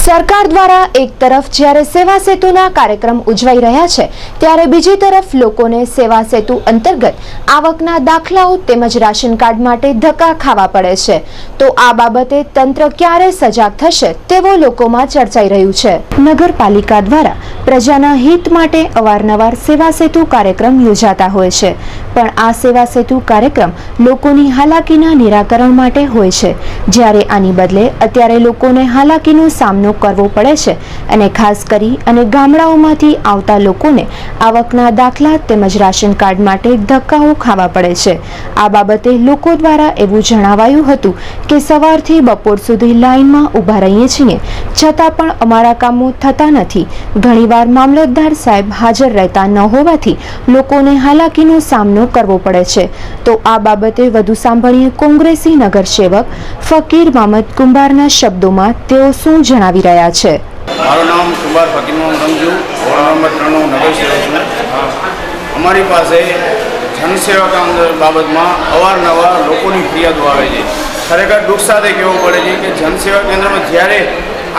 સરકાર દ્વારા એક તરફ જ્યારે સેવા સેતુના કાર્યક્રમ ઉજવાઈ રહ્યા છે ત્યારે બીજી તરફ લોકોને સેવા સેતુ અંતર્ગત આવકના દાખલાઓ તેમજ રાશન કાર્ડ માટે ધક્કા ખાવા પડે છે તો આ બાબતે તંત્ર ક્યારે સજાગ થશે તેવો લોકોમાં ચર્ચાઈ રહ્યું છે। નગરપાલિકા દ્વારા પ્રજાના હિત માટે અવારનવાર સેવા સેતુ કાર્યક્રમ યોજાતા હોય છે પણ આ સેવા સેતુ કાર્યક્રમ લોકોની હાલાકીના નિરાકરણ માટે હોય છે જ્યારે આની બદલે અત્યારે લોકોને હાલાકીનો સામનો કરવો પડે છે અને ખાસ કરી અને ગામડાઓમાંથી આવતા લોકોને આવકના દાખલા તેમજ રાશન કાર્ડ માટે ધક્કાઓ ખાવા પડે છે। આ બાબતે લોકો દ્વારા એવું જણાવાયું હતું કે સવારથી બપોર સુધી લાઈનમાં ઊભા રહીએ છીએ છતાં પણ અમારા કામો થતા નથી। ઘણીવાર મામલતદાર સાહેબ હાજર રહેતા ન હોવાથી લોકોને હાલાકીનો સામનો કરવો પડે છે। તો આ બાબતે વધુ સાંભળીએ કોંગ્રેસી નગરસેવક ફકીર મામદ કુંભારના શબ્દોમાં તેઓ શું જણાવી રહ્યા છે। મારું નામ કુંભાર ફકીર મામદ રમજુ, વોર્ડ નંબર 3 નો નગરસેવક છું। અમારી પાસે જનસેવા બાબતમાં અવારનવાર લોકોની ફરિયાદો આવે છે। ખરેખર દુઃખ સાથે કહેવું પડે છે કે જનસેવા કેન્દ્રમાં જ્યારે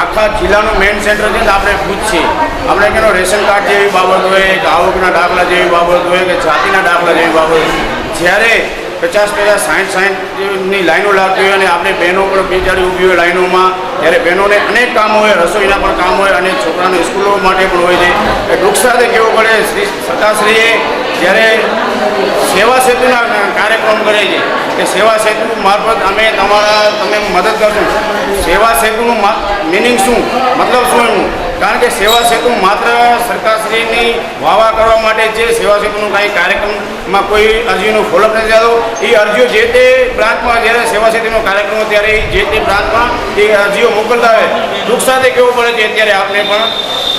આખા જિલ્લાનું મેઇન સેન્ટર છે તો આપણે પૂછીએ, આપણે કેનો રેશન કાર્ડ જેવી બાબત હોય કે આવકના દાખલા જેવી બાબત હોય કે જાતિના દાખલા જેવી બાબત હોય, જ્યારે 50 60 લાઈનો લાગતી હોય અને આપણે બહેનો પણ બેચારી ઊભી હોય લાઈનોમાં, ત્યારે બહેનોને અનેક કામ હોય, રસોઈના પણ કામ હોય અને છોકરાને સ્કૂલો માટે પણ હોય છે। એ દુઃખ સાથે કહેવું પડે સરકારશ્રીએ જ્યારે સેવા સેતુના કાર્યક્રમ કરે છે કે સેવા સેતુ મારફત અમે તમે મદદ કરશો। સેવા સેતુનું મિનિંગ શું, મતલબ શું એનું? કારણ કે સેવા સેતુ માત્ર સરકારશ્રીની વાવા કરવા માટે જે સેવા સેતુનું કાંઈ કાર્યક્રમમાં કોઈ અરજીનું ફોલોઅપ નથી થતો, એ અરજીઓ જે તે બ્રાન્ચમાં જ્યારે સેવા સેતુનો કાર્યક્રમ ત્યારે જે તે બ્રાન્ચમાં એ અરજીઓ મોકલતા હોય। દુઃખ સાથે કહેવું પડે છે અત્યારે આપણે પણ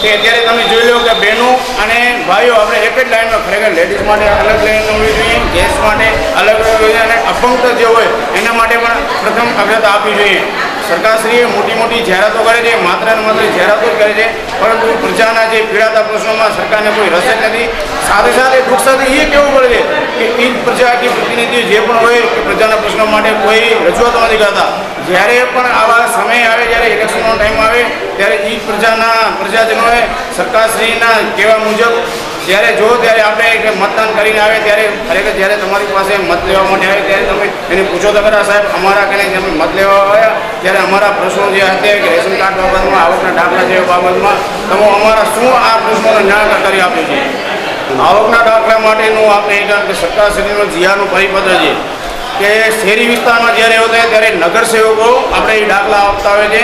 કે અત્યારે તમે જોઈ લો કે બહેનો અને ભાઈઓ આપણે એક જ લાઈનમાં, ખરેખર લેડીઝ માટે અલગ લાઈન હોવી જોઈએ, જેન્ટ્સ માટે અલગ હોવી જોઈએ અને અપંગ જે હોય એના માટે પણ પ્રથમ અગ્રતા આપવી જોઈએ। સરકારશ્રીએ મોટી જાહેરાતો કરે છે, માત્ર ને માત્ર જાહેરાતો જ કરે છે, પરંતુ પ્રજાના જે પીડાતા પ્રશ્નોમાં સરકારને કોઈ રસ જ નથી। સાથે સાથે દુઃખ સાથે એ કહેવું પડે છે કે એ પ્રજા કે પ્રતિનિધિઓ જે પણ હોય કે પ્રજાના પ્રશ્નો માટે કોઈ રજૂઆતો નથી કરતા। જ્યારે પણ આવા સમય આવે, જ્યારે ઇલેક્શનનો ટાઈમ આવે ત્યારે એ પ્રજાજનોએ સરકારશ્રીના કહેવા મુજબ જ્યારે જો ત્યારે આપણે મતદાન કરીને આવે ત્યારે ખરેખર જ્યારે તમારી પાસે મત લેવા માટે આવે ત્યારે તમે એને પૂછો તો ખરા, સાહેબ અમારા કને તમે મત લેવા આવ્યા ત્યારે અમારા પ્રશ્નો જે હતા કે રેશન કાર્ડ બાબતમાં, આવકના દાખલા જેવા બાબતમાં તમે અમારા શું આ પ્રશ્નોનો ન્યાય કરી આપ્યો છે। આવકના દાખલા માટેનું આપણે સરકારશ્રીનો જીઆરનું પરિપત્ર છે કે શહેરી વિસ્તારમાં જ્યારે એવું થાય ત્યારે નગરસેવકો આપણે એ દાખલા આપતા હોય છે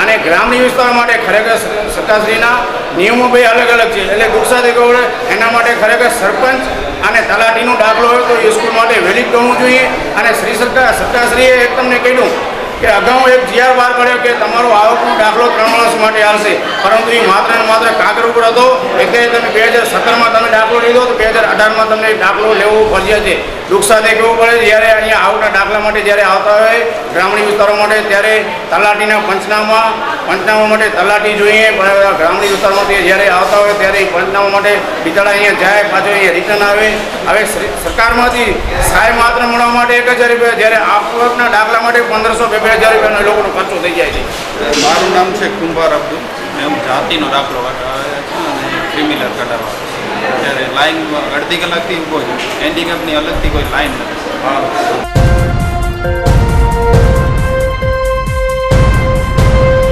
અને ગ્રામ્ય વિસ્તાર માટે ખરેખર સરકારશ્રીના નિયમો બે અલગ છે। એટલે દુઃખ સાથે કહું એના માટે ખરેખર સરપંચ અને તલાટીનો દાખલો હોય તો એ સ્કૂલ માટે વેલિડ કરવું જોઈએ। અને સરકારશ્રીએ એક તમને કહ્યું કે અગાઉ એક જીઆર બહાર પડ્યો કે તમારો આવકનો દાખલો 3 વર્ષ માટે આવશે, પરંતુ એ માત્ર ને માત્ર કાગળ ઉપર હતો। એટલે તમે 2017માં તમે દાખલો લીધો તો 2018માં તમને દાખલો લેવો ફરજિયાત છે। દુઃખ સાથે કહેવું પડે જ્યારે અહીંયા આવકના દાખલા માટે જ્યારે આવતા હોય ગ્રામીણ વિસ્તારો માટે ત્યારે તલાટીના પંચનામા માટે તલાટી જોઈએ, ગ્રામીણ વિસ્તારમાંથી જ્યારે આવતા હોય ત્યારે પંચનામા માટે બિચારા અહીંયા જાય, પાછો અહીંયા રિટર્ન આવે। હવે સરકારમાંથી સહાય માત્ર મળવા માટે 1000 રૂપિયા, જ્યારે આવકના દાખલા માટે 1500-2000 રૂપિયાનો લોકોનો ખર્ચો થઈ જાય છે। મારું નામ છે કુંભાર અબ્દુલ, એમ જાતિનો દાખલો કઢાવે છે અને ક્રિમિનલ કઢાવવા ત્યારે લાઈનમાં અડધી કલાકથી ઊભો છું, હેન્ડીકેપની અલગથી કોઈ લાઈન નથી।